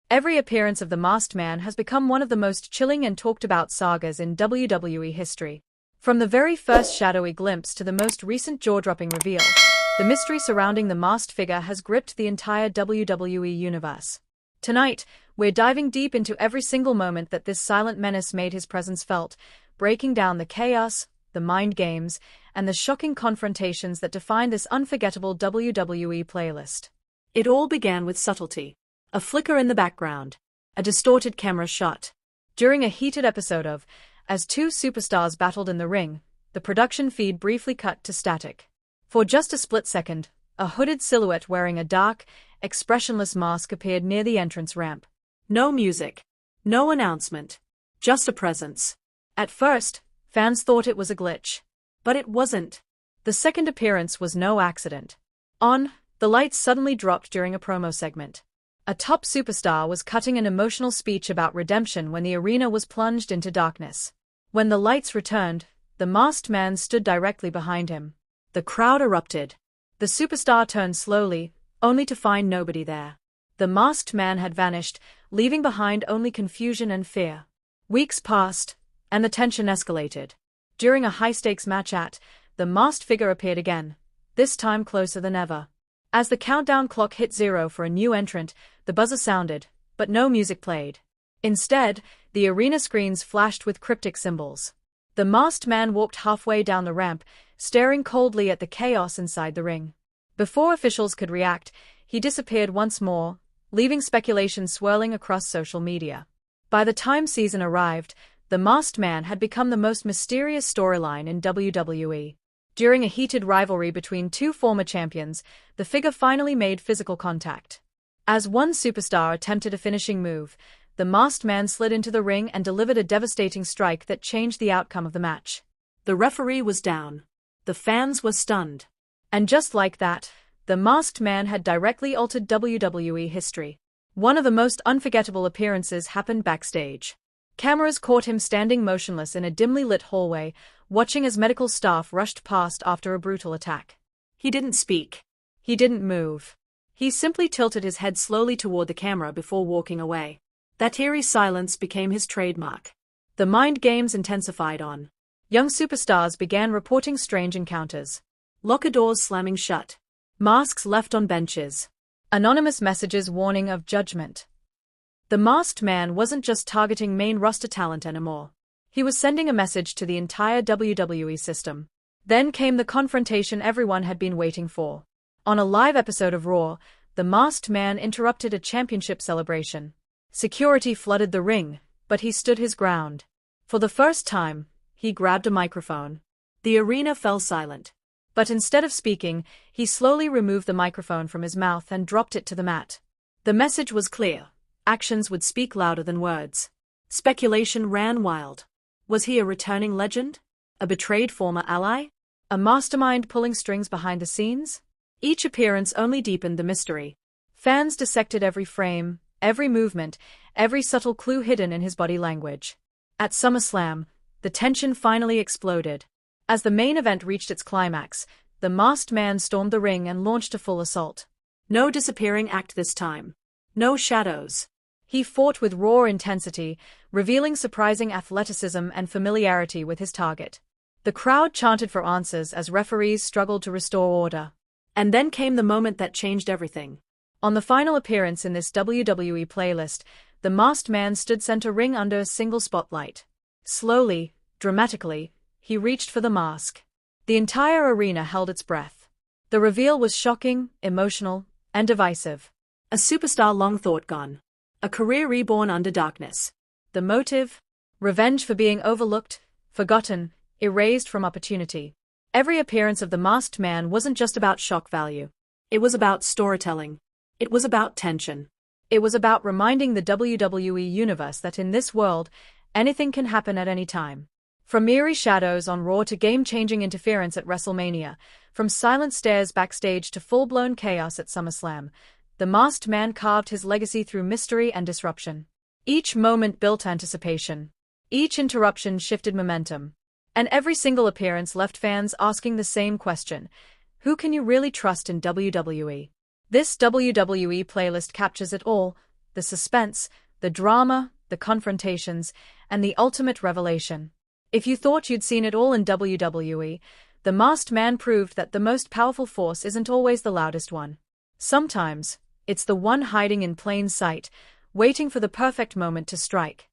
Every appearance of the Masked Man has become one of the most chilling and talked-about sagas in WWE history. From the very first shadowy glimpse to the most recent jaw-dropping reveal, the mystery surrounding the masked figure has gripped the entire WWE universe. Tonight, we're diving deep into every single moment that this silent menace made his presence felt, breaking down the chaos, the mind games, and the shocking confrontations that define this unforgettable WWE playlist. It all began with subtlety. A flicker in the background, a distorted camera shot. During a heated episode of As Two Superstars Battled in the Ring, the production feed briefly cut to static. For just a split second, a hooded silhouette wearing a dark, expressionless mask appeared near the entrance ramp. No music, no announcement, just a presence. At first, fans thought it was a glitch. But it wasn't. The second appearance was no accident. The lights suddenly dropped during a promo segment. A top superstar was cutting an emotional speech about redemption when the arena was plunged into darkness. When the lights returned, the masked man stood directly behind him. The crowd erupted. The superstar turned slowly, only to find nobody there. The masked man had vanished, leaving behind only confusion and fear. Weeks passed, and the tension escalated. During a high-stakes match the masked figure appeared again, this time closer than ever. As the countdown clock hit 0 for a new entrant, the buzzer sounded, but no music played. Instead, the arena screens flashed with cryptic symbols. The masked man walked halfway down the ramp, staring coldly at the chaos inside the ring. Before officials could react, he disappeared once more, leaving speculation swirling across social media. By the time season arrived, the masked man had become the most mysterious storyline in WWE. During a heated rivalry between two former champions, the figure finally made physical contact. As one superstar attempted a finishing move, the masked man slid into the ring and delivered a devastating strike that changed the outcome of the match. The referee was down. The fans were stunned. And just like that, the masked man had directly altered WWE history. One of the most unforgettable appearances happened backstage. Cameras caught him standing motionless in a dimly lit hallway, watching as medical staff rushed past after a brutal attack. He didn't speak. He didn't move. He simply tilted his head slowly toward the camera before walking away. That eerie silence became his trademark. The mind games intensified on. Young superstars began reporting strange encounters. Locker doors slamming shut. Masks left on benches. Anonymous messages warning of judgment. The masked man wasn't just targeting main roster talent anymore. He was sending a message to the entire WWE system. Then came the confrontation everyone had been waiting for. On a live episode of Raw, the masked man interrupted a championship celebration. Security flooded the ring, but he stood his ground. For the first time, he grabbed a microphone. The arena fell silent. But instead of speaking, he slowly removed the microphone from his mouth and dropped it to the mat. The message was clear. Actions would speak louder than words. Speculation ran wild. Was he a returning legend? A betrayed former ally? A mastermind pulling strings behind the scenes? Each appearance only deepened the mystery. Fans dissected every frame, every movement, every subtle clue hidden in his body language. At SummerSlam, the tension finally exploded. As the main event reached its climax, the masked man stormed the ring and launched a full assault. No disappearing act this time. No shadows. He fought with raw intensity, revealing surprising athleticism and familiarity with his target. The crowd chanted for answers as referees struggled to restore order. And then came the moment that changed everything. On the final appearance in this WWE playlist, the masked man stood center ring under a single spotlight. Slowly, dramatically, he reached for the mask. The entire arena held its breath. The reveal was shocking, emotional, and divisive. A superstar long thought gone. A career reborn under darkness. The motive? Revenge for being overlooked, forgotten, erased from opportunity. Every appearance of the masked man wasn't just about shock value. It was about storytelling. It was about tension. It was about reminding the WWE universe that in this world, anything can happen at any time. From eerie shadows on Raw to game-changing interference at WrestleMania, from silent stares backstage to full-blown chaos at SummerSlam, the masked man carved his legacy through mystery and disruption. Each moment built anticipation. Each interruption shifted momentum. And every single appearance left fans asking the same question: who can you really trust in WWE? This WWE playlist captures it all: the suspense, the drama, the confrontations, and the ultimate revelation. If you thought you'd seen it all in WWE, The Masked Man proved that the most powerful force isn't always the loudest one. Sometimes, it's the one hiding in plain sight, waiting for the perfect moment to strike.